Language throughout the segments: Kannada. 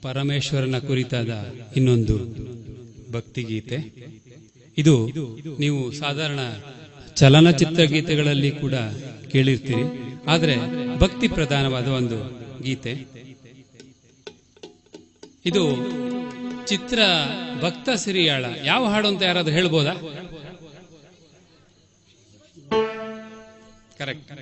ಪರಮೇಶ್ವರನ ಕುರಿತಾದ ಇನ್ನೊಂದು ಭಕ್ತಿಗೀತೆ. ಇದು ನೀವು ಸಾಧಾರಣ ಚಲನಚಿತ್ರ ಗೀತೆಗಳಲ್ಲಿ ಕೂಡ ಕೇಳಿರ್ತೀರಿ, ಆದರೆ ಭಕ್ತಿ ಪ್ರಧಾನವಾದ ಒಂದು ಗೀತೆ. ಇದು ಚಿತ್ರ ಭಕ್ತ ಸಿರಿಯಾಳ. ಯಾವ ಹಾಡು ಅಂತ ಯಾರಾದ್ರೂ ಹೇಳ್ಬೋದಾ? ಕರೆಕ್ಟ್.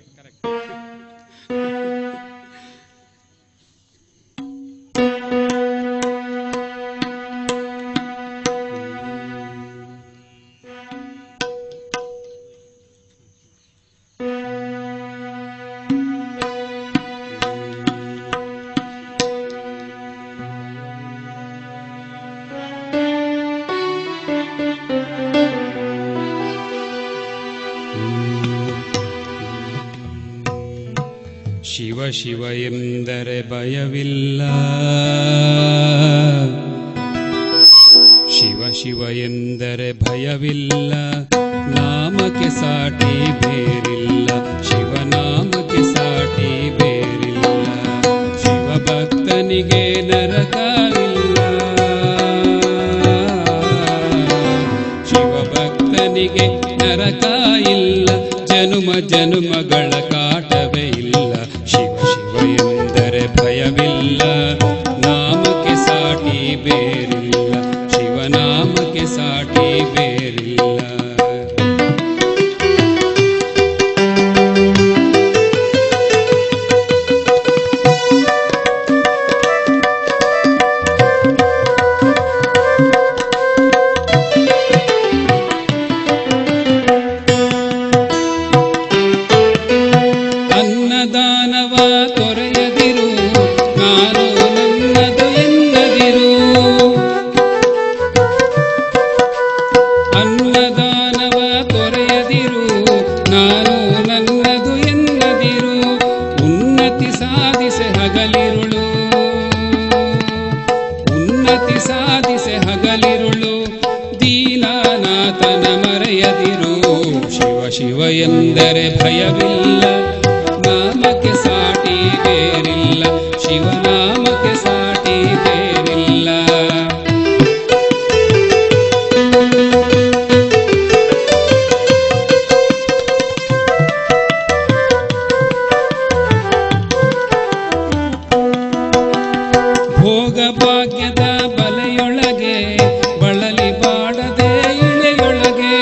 ಶಿವ ಶಿವ ಎಂದರೆ ಭಯವಿಲ್ಲ, ಶಿವ ಶಿವ ಎಂದರೆ ಭಯವಿಲ್ಲ, ನಾಮಕ್ಕೆ ಸಾಟಿ ಬೇರಿಲ್ಲ, ಶಿವನಾಮಕ್ಕೆ ಸಾಟಿ ಬೇರಿಲ್ಲ, ಶಿವ ಭಕ್ತನಿಗೆ ನರಕವಿಲ್ಲ, ಶಿವ ಭಕ್ತನಿಗೆ ನರಕ ಇಲ್ಲ, ಜನುಮ ಜನುಮಗಳ ಕಾಟವೇ ಇಲ್ಲ. ಶಿವ ಶಿವ ಎಂದರೆ ಭಯವಿಲ್ಲ, ನಾಮಕ್ಕೆ ಸಾಟಿ ಬೇರಿಲ್ಲ, ಶಿವನಾಮಕ್ಕೆ ಸಾಟಿ ಬೇರಿಲ್ಲ. ಅನ್ನದಾನವ ತೊರೆಯದಿರು, ನಾನು ನನ್ನದು ಎನ್ನದಿರು, ಅನ್ನದಾನವ ತೊರೆಯದಿರು, ನಾನು ನನ್ನದು ಎನ್ನದಿರು, ಉನ್ನತಿ ಸಾಧಿಸೆ ಹಗಲಿರುಳು, ಉನ್ನತಿ ಸಾಧಿಸೆ ಹಗಲಿರುಳು, ದೀನನಾಥನ ಮರೆಯದಿರು. ಶಿವ ಶಿವ ಎಂದರೆ ಭಯವಿಲ್ಲ, ನಾಮಕ್ಕೆ ಸಾಟಿ ಬೇರಿಲ್ಲ, ಶಿವನಾಮಕ್ಕೆ ಸಾಟಿ ಬೇರಿಲ್ಲ. ಭೋಗ ಭಾಗ್ಯದ ಬಲೆಯೊಳಗೆ ಬಳಲಿ ಬಾಡದೆ ಇಳೆಯೊಳಗೆ,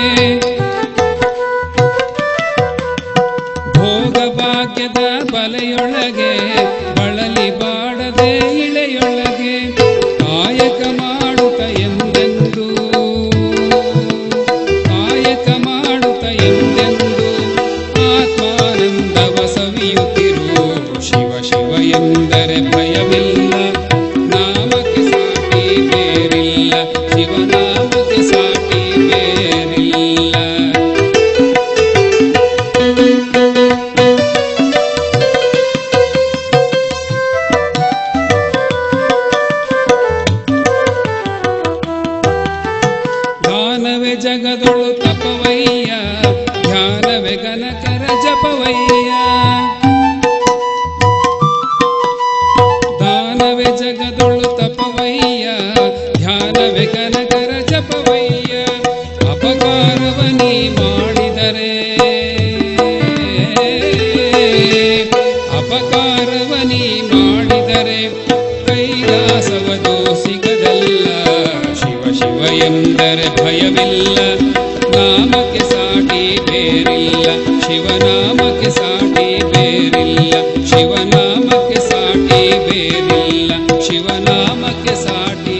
ಭೋಗ ಭಾಗ್ಯದ ಬಲೆಯೊಳಗೆ ಬಳಲಿ ಬಾಡದೆ ಇಳೆಯೊಳಗೆ, ಕಾಯಕ ಮಾಡುತ್ತ ಎಂದೆಂದು, ಕಾಯಕ ಮಾಡುತ್ತ ಎಂದೆಂದು, ಆತ್ಮಾನಂದವ ಸವಿಯುತ್ತಿರು. ಶಿವ ಶಿವ ಎಂದರೆ ಭಯವಿಲ್ಲ, ನಾಮಕ್ಕೆ ಸಾಟಿ ಬೇರಿಲ್ಲ, ಶಿವನಾಮಕ್ಕೆ ಸಾಟಿ ಬೇರಿಲ್ಲ. ಧ್ಯಾನವೇ ಜಗದೊಳು ತಪವಯ್ಯ, ಧ್ಯಾನವೇ ಗಣಕರ ಜಪವಯ್ಯ, ದಾನವೇ ಜಗದೊಳು ತಪವಯ್ಯ, ಧ್ಯಾನವೇ ಗಣಕರ ಜಪವಯ್ಯ, ಅಪಕಾರವ ನೀ ಮಾಡಿದರೆ, ಅಪಕಾರವ ನೀ ಮಾಡಿದರೆ, ಕೈಲಾಸವದು ಸಿಗದಲ್ಲ. ಶಿವ ಶಿವ ಎಂದರೆ ಭಯವಿಲ್ಲ, ನಾಮಕ್ಕೆ ಸಾಟಿ ಬೇರಿಲ್ಲ, ಶಿವನಾಮಕ್ಕೆ ಸಾಟಿ ಬೇರಿಲ್ಲ, ಶಿವನಾಮಕ್ಕೆ ಸಾಟಿ ಬೇರಿಲ್ಲ, ಶಿವನಾಮಕ್ಕೆ ಸಾಟಿ